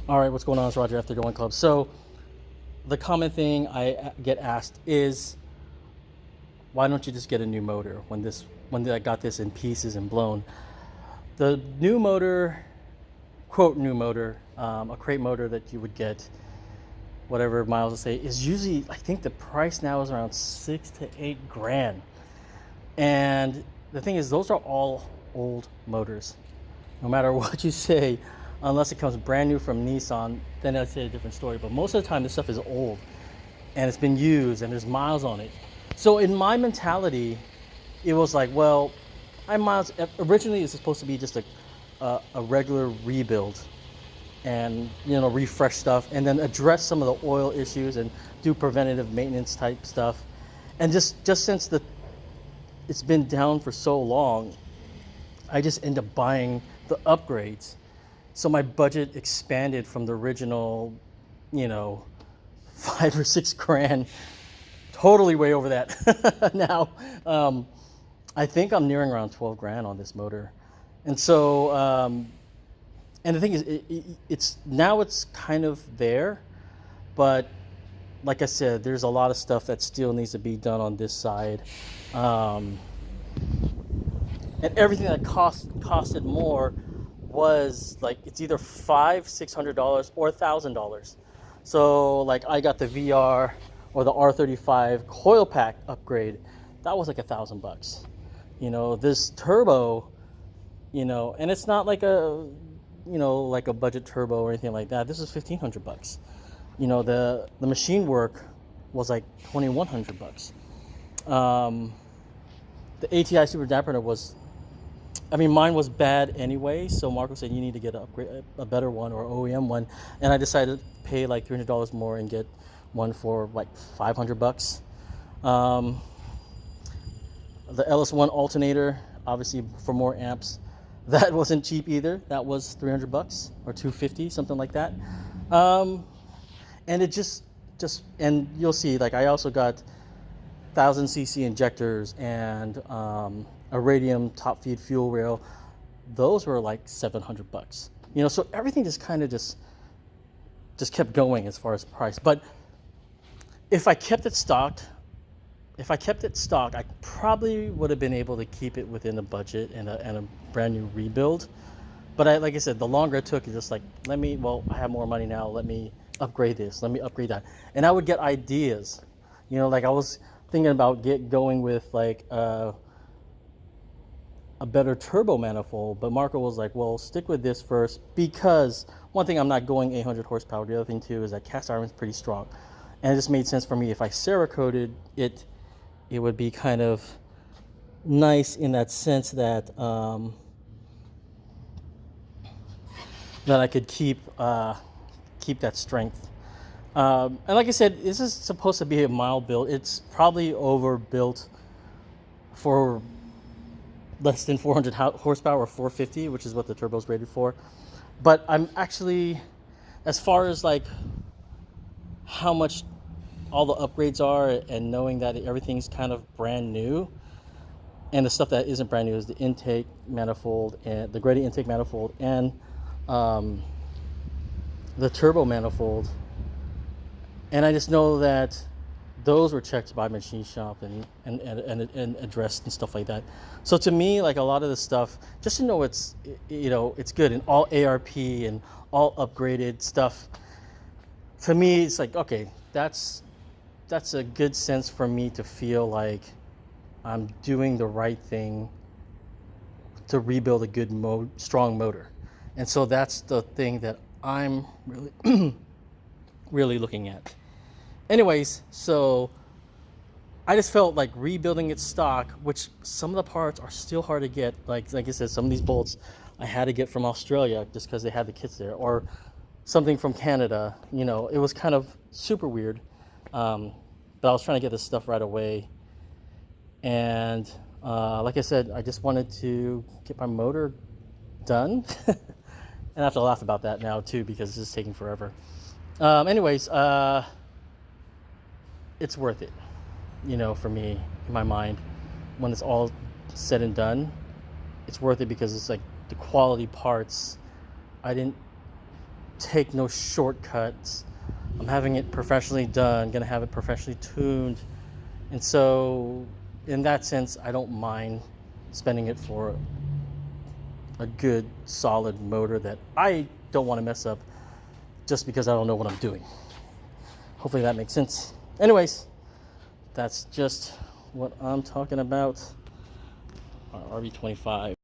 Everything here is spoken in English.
All right, what's going on? It's Roger after Going Club. So the common thing I get asked is, why don't you just get a new motor when I got this in pieces and blown? The new motor, quote new motor, a crate motor that you would get, whatever miles to say, is usually, I think the price now is around $6 to $8 grand. And the thing is, those are all old motors. No matter what you say, unless it comes brand new from Nissan, then I'd say a different story. But most of the time, this stuff is old and it's been used and there's miles on it. So in my mentality, it was like, well, originally it's supposed to be just a regular rebuild and, refresh stuff and then address some of the oil issues and do preventative maintenance type stuff. And just since it's been down for so long, I just end up buying the upgrades. So my budget expanded from the original, $5 or $6 grand, totally way over that. Now, I think I'm nearing around 12 grand on this motor. And so, and the thing is, it's kind of there, but like I said, there's a lot of stuff that still needs to be done on this side. And everything that costed more was like, it's either $500-$600 or $1,000. So like I got the VR or the R35 coil pack upgrade. That was like $1,000. This turbo, and it's not like a budget turbo or anything like that. This is $1,500. The machine work was like $2,100. The ATI Super Dampener was, mine was bad anyway, so Marco said you need to get a better one or OEM one, and I decided to pay like $300 more and get one for like $500. The LS1 alternator, obviously for more amps, that wasn't cheap either. That was $300 or $250, something like that. And it just and you'll see, like I also got 1000cc injectors and a Radium top feed fuel rail. Those were like $700. So everything just kind of just kept going as far as price. But if I kept it stocked, I probably would have been able to keep it within a budget and a brand new rebuild. But like I said, the longer it took, it's just like, I have more money now. Let me upgrade this. Let me upgrade that. And I would get ideas. Like I was thinking about going with like a better turbo manifold, but Marco was like, well, stick with this first, because one thing, I'm not going 800 horsepower. The other thing too is that cast iron is pretty strong, and it just made sense for me. If I cerakoted it, it would be kind of nice in that sense that that I could keep that strength. And like I said, this is supposed to be a mild build. It's probably overbuilt for less than 400 horsepower or 450, which is what the turbo's rated for. But I'm actually, as far as like how much all the upgrades are and knowing that everything's kind of brand new, and the stuff that isn't brand new is the intake manifold and the Greddy intake manifold and the turbo manifold. And I just know that those were checked by machine shop and addressed and stuff like that. So to me, like a lot of the stuff, just to know it's good and all ARP and all upgraded stuff, to me it's like, okay, that's a good sense for me to feel like I'm doing the right thing to rebuild a good strong motor. And so that's the thing that I'm really really looking at. Anyways, so I just felt like rebuilding it stock, which some of the parts are still hard to get. Like I said, some of these bolts I had to get from Australia just because they had the kits there, or something from Canada. It was kind of super weird. But I was trying to get this stuff right away. And like I said, I just wanted to get my motor done. And I have to laugh about that now too, because it's just taking forever. Anyways, it's worth it, for me, in my mind, when it's all said and done. It's worth it because it's like the quality parts. I didn't take no shortcuts. I'm having it professionally done, gonna have it professionally tuned. And so in that sense, I don't mind spending it for a good solid motor that I don't want to mess up just because I don't know what I'm doing. Hopefully that makes sense. Anyways, that's just what I'm talking about. Our Rb25.